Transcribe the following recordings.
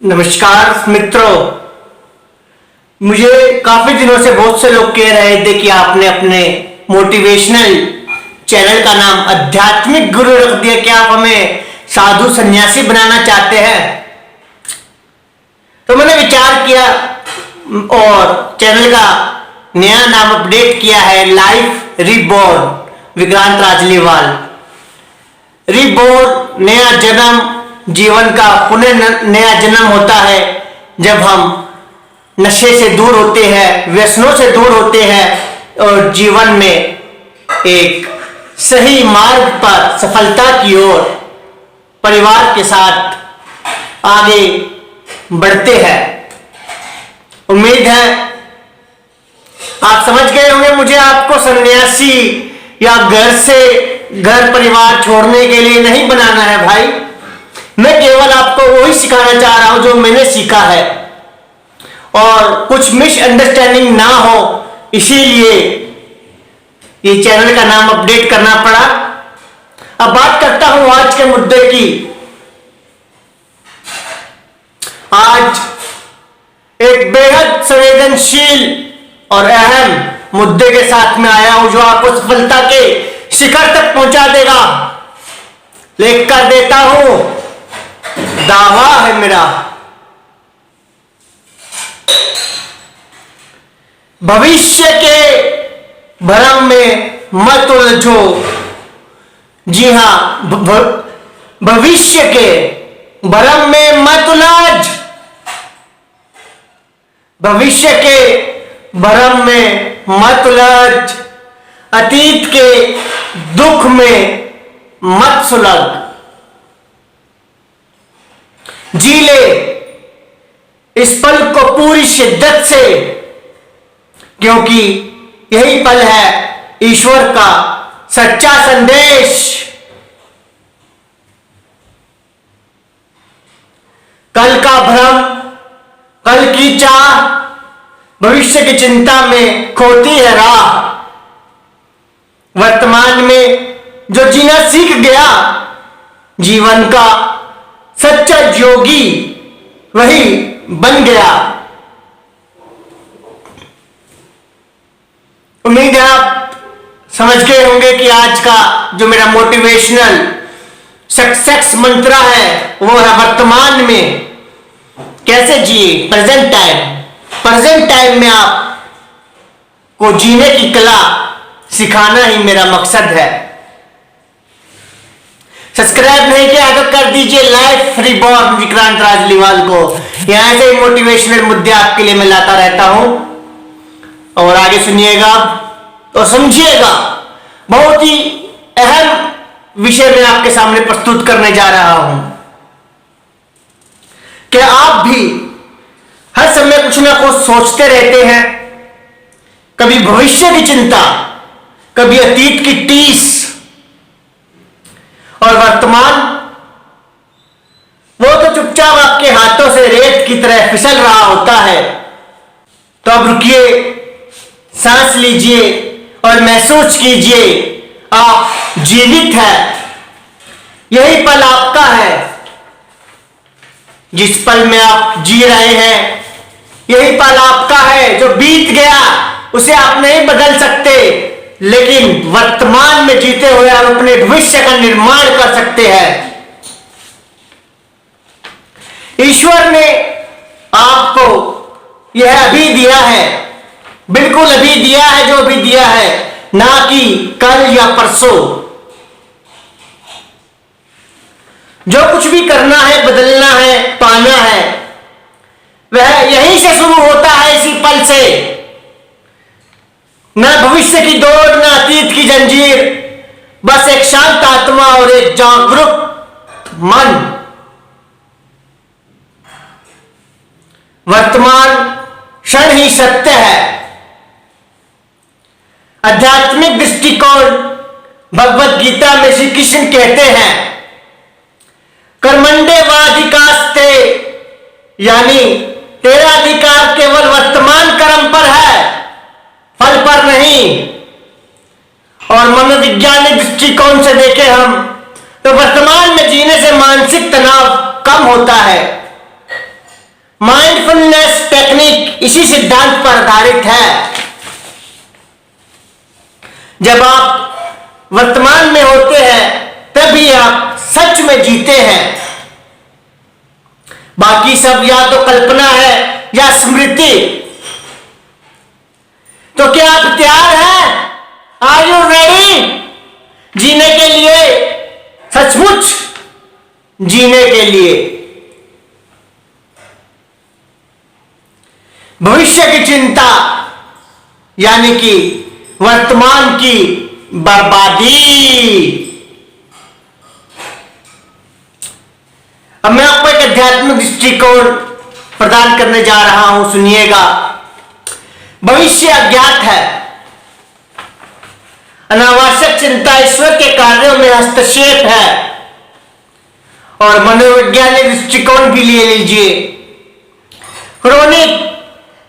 नमस्कार मित्रों। मुझे काफी दिनों से बहुत से लोग कह रहे थे कि आपने अपने मोटिवेशनल चैनल का नाम आध्यात्मिक गुरु रख दिया, क्या आप हमें साधु सन्यासी बनाना चाहते हैं? तो मैंने विचार किया और चैनल का नया नाम अपडेट किया है life reborn Vikrant Rajliwal. Reborn नया जन्म, जीवन का पुनः नया जन्म होता है जब हम नशे से दूर होते हैं, व्यसनों से दूर होते हैं और जीवन में एक सही मार्ग पर सफलता की ओर परिवार के साथ आगे बढ़ते हैं। उम्मीद है आप समझ गए होंगे। मुझे आपको सन्यासी या घर परिवार छोड़ने के लिए नहीं बनाना है भाई। मैं केवल आपको वही सिखाना चाह रहा हूं जो मैंने सीखा है और कुछ मिसअंडरस्टैंडिंग ना हो, इसीलिए ये चैनल का नाम अपडेट करना पड़ा। अब बात करता हूं आज के मुद्दे की। आज एक बेहद संवेदनशील और अहम मुद्दे के साथ में आया हूं जो आपको सफलता के शिखर तक पहुंचा देगा। लिख कर देता हूं, दावा है मेरा। भविष्य के भ्रम में मत उलझो। जी हां, भविष्य के भ्रम में मत उलझ। भविष्य के भ्रम में मत उलझ। अतीत के दुख में मत सुलझ। जी ले इस पल को पूरी शिद्दत से, क्योंकि यही पल है ईश्वर का सच्चा संदेश। कल का भ्रम, कल की चाह, भविष्य की चिंता में खोती है राह। वर्तमान में जो जीना सीख गया, जीवन का सच्चा योगी वही बन गया। उम्मीद है आप समझ गए होंगे कि आज का जो मेरा मोटिवेशनल सक्सेस मंत्र है वो है वर्तमान में कैसे जिए। प्रेजेंट टाइम में आप को जीने की कला सिखाना ही मेरा मकसद है। सब्सक्राइब नहीं किया तो कर दीजिए लाइफ रिबॉर्न विक्रांत राजलीवाल को। यहां से मोटिवेशनल मुद्दे आपके लिए मैं लाता रहता हूं और आगे सुनिएगा और समझिएगा। बहुत ही अहम विषय मैं आपके सामने प्रस्तुत करने जा रहा हूं। क्या आप भी हर समय कुछ ना कुछ सोचते रहते हैं? कभी भविष्य की चिंता, कभी अतीत की टीस और वर्तमान वो तो चुपचाप आपके हाथों से रेत की तरह फिसल रहा होता है। तो अब रुकिए, सांस लीजिए और महसूस कीजिए आप जीवित हैं। यही पल आपका है। जिस पल में आप जी रहे हैं यही पल आपका है। जो बीत गया उसे आप नहीं बदल सकते, लेकिन वर्तमान में जीते हुए आप अपने भविष्य का निर्माण कर सकते हैं। ईश्वर ने आपको यह अभी दिया है, बिल्कुल अभी दिया है, जो अभी दिया है, ना कि कल या परसों। जो कुछ भी करना है, बदलना है, पाना है, वह यहीं से शुरू होता है, इसी पल से। न भविष्य की दौड़, न अतीत की जंजीर, बस एक शांत आत्मा और एक जागरूक मन। वर्तमान क्षण ही सत्य है। आध्यात्मिक दृष्टिकोण भगवत गीता में श्री कृष्ण कहते हैं, कर्मण्येवाधिकारस्ते, यानी तेरा अधिकार केवल वर्तमान कर्म पर है, फल पर नहीं। और मनोवैज्ञानिक दृष्टिकोण से देखें हम तो वर्तमान में जीने से मानसिक तनाव कम होता है। माइंडफुलनेस टेक्निक इसी सिद्धांत पर आधारित है। जब आप वर्तमान में होते हैं तभी आप सच में जीते हैं, बाकी सब या तो कल्पना है या स्मृति। तो क्या आप तैयार हैं? आर यू रेडी जीने के लिए, सचमुच जीने के लिए? भविष्य की चिंता यानी कि वर्तमान की बर्बादी। अब मैं आपको एक आध्यात्मिक दृष्टिकोण प्रदान करने जा रहा हूं, सुनिएगा। भविष्य अज्ञात है। अनावश्यक चिंता ईश्वर के कार्यों में हस्तक्षेप है। और मनोवैज्ञानिक दृष्टिकोण भी ले लीजिए। क्रोनिक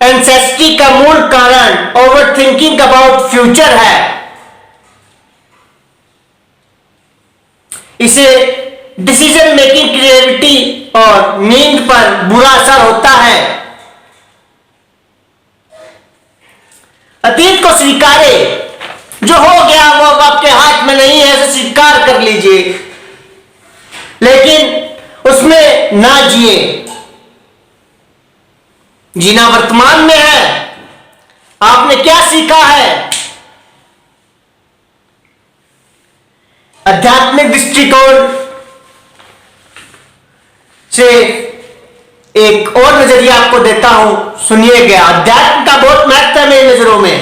एंजाइटी का मूल कारण ओवर थिंकिंग अबाउट फ्यूचर है। इसे डिसीजन मेकिंग, क्रिएटिविटी और नींद पर बुरा असर होता है। अतीत को स्वीकारे, जो हो गया वो अब आपके हाथ में नहीं है, इसे स्वीकार कर लीजिए, लेकिन उसमें ना जिए। जीना वर्तमान में है। आपने क्या सीखा है? आध्यात्मिक दृष्टिकोण से एक और नजरिया आपको देता हूं, सुनिएगा। अध्यात्म का बहुत महत्व है मेरी नजरों में।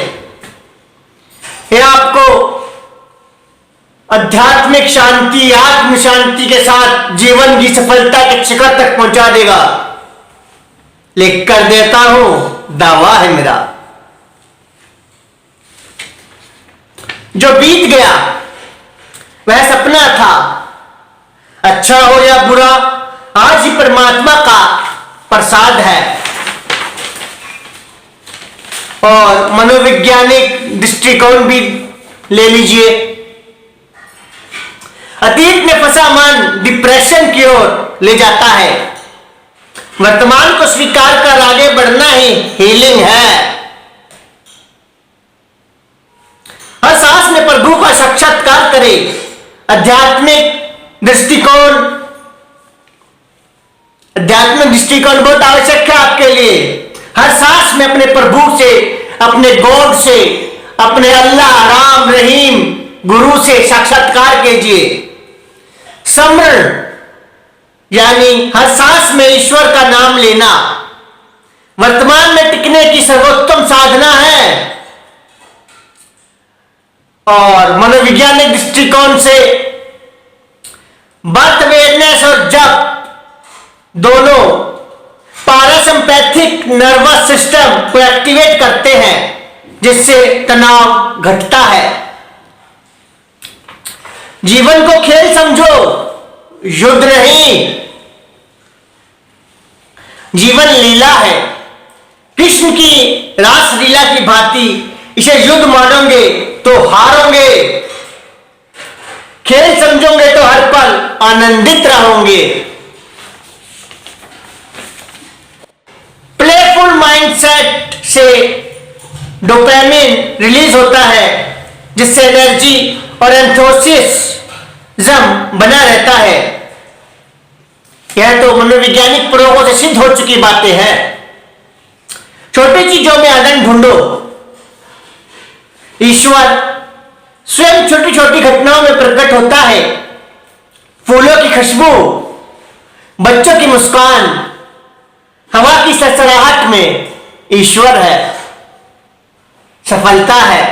यह आपको आध्यात्मिक शांति, आत्म शांति के साथ जीवन की सफलता के शिखर तक पहुंचा देगा। लिख कर देता हूं, दावा है मेरा। जो बीत गया वह सपना था। अच्छा हो या बुरा, आज ही परमात्मा का प्रसाद है। और मनोवैज्ञानिक दृष्टिकोण भी ले लीजिए। अतीत में फंसा मन डिप्रेशन की ओर ले जाता है। वर्तमान को स्वीकार कर आगे बढ़ना ही हीलिंग है। हर सांस में प्रभु का साक्षात्कार करें। आध्यात्मिक दृष्टिकोण बहुत आवश्यक है आपके लिए। हर सांस में अपने प्रभु से, अपने गॉड से, अपने अल्लाह, राम, रहीम, गुरु से साक्षात्कार कीजिए। स्मरण यानी हर सांस में ईश्वर का नाम लेना वर्तमान में टिकने की सर्वोत्तम साधना है। और मनोवैज्ञानिक दृष्टिकोण से बर्थ अवेयरनेस और जप दोनों पैरासिम्पैथिक नर्वस सिस्टम को एक्टिवेट करते हैं, जिससे तनाव घटता है। जीवन को खेल समझो, युद्ध नहीं। जीवन लीला है। कृष्ण की रास लीला की भांति इसे युद्ध मानोगे तो हारोगे, खेल समझोगे तो हर पल आनंदित रहोगे। प्लेफुल माइंडसेट से डोपामिन रिलीज होता है, जिससे एनर्जी और एंथुसियाज्म बना रहता है। यह तो मनोवैज्ञानिक प्रयोगों से सिद्ध हो चुकी बातें हैं। छोटी चीजों में आनंद ढूंढो। ईश्वर स्वयं छोटी छोटी घटनाओं में प्रकट होता है। फूलों की खुशबू, बच्चों की मुस्कान, हवा की सरसराहट में ईश्वर है, सफलता है।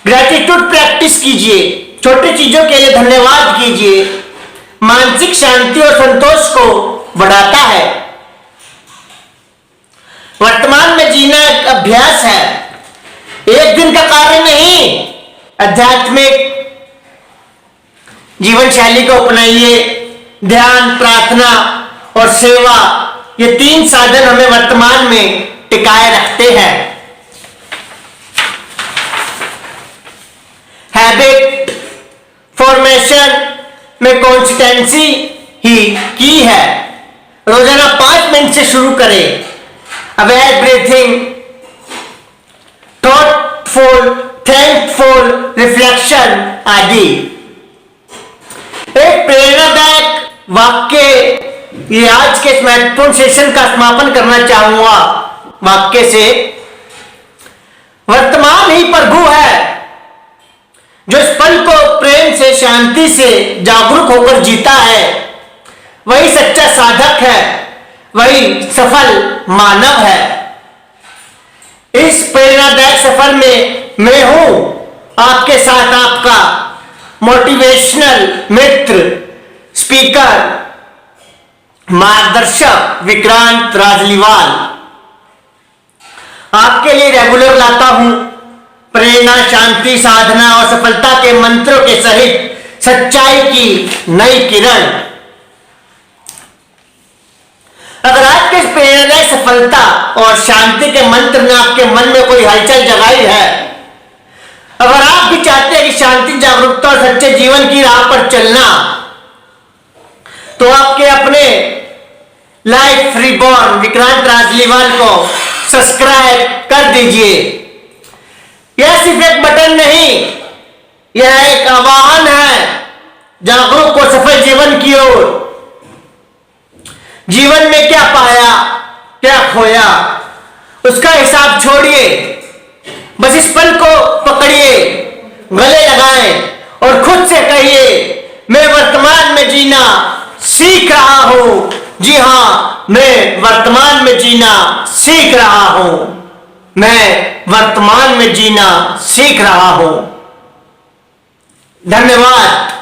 ग्रेटिट्यूड प्रैक्टिस कीजिए। छोटी चीजों के लिए धन्यवाद कीजिए। मानसिक शांति और संतोष को बढ़ाता है। वर्तमान में जीना एक अभ्यास है, एक दिन का कार्य नहीं। आध्यात्मिक जीवन शैली को अपनाइए। ध्यान, प्रार्थना और सेवा, ये तीन साधन हमें वर्तमान में टिकाए रखते हैं। हैबिट फॉर्मेशन में कंसिस्टेंसी ही की है। रोजाना 5 मिनट से शुरू करें। Aware breathing, thoughtful, thankful, reflection आदि। एक प्रेरणादायक वाक्य ये आज के इस महत्वपूर्ण सेशन का समापन करना चाहूंगा वाक्य से, वर्तमान ही प्रभु है। जो इस पल को प्रेम से, शांति से जागरूक होकर जीता है वही सच्चा साधक है, वही सफल मानव है। इस प्रेरणादायक सफर में मैं हूं आपके साथ, आपका मोटिवेशनल मित्र, स्पीकर, मार्गदर्शक विक्रांत राजलीवाल। आपके लिए रेगुलर लाता हूं प्रेरणा, शांति, साधना और सफलता के मंत्रों के सहित सच्चाई की नई किरण। अगर आज के प्रेरणादायक सफलता और शांति के मंत्र ने आपके मन में कोई हलचल जगाई है, अगर आप भी चाहते हैं कि शांति, जागरूकता और सच्चे जीवन की राह पर चलना, तो आपके अपने लाइफ रिबॉर्न विक्रांत राजलीवाल को सब्सक्राइब कर दीजिए। यह सिर्फ एक बटन नहीं, यह एक आह्वान है जागरूक और सफल जीवन की ओर। जीवन में क्या पाया, क्या खोया, उसका हिसाब छोड़िए, बस इस पल को पकड़िए, गले लगाएं और खुद से कहिए, मैं वर्तमान में जीना सीख रहा हूं। जी हां, मैं वर्तमान में जीना सीख रहा हूं। मैं वर्तमान में जीना सीख रहा हूं। धन्यवाद।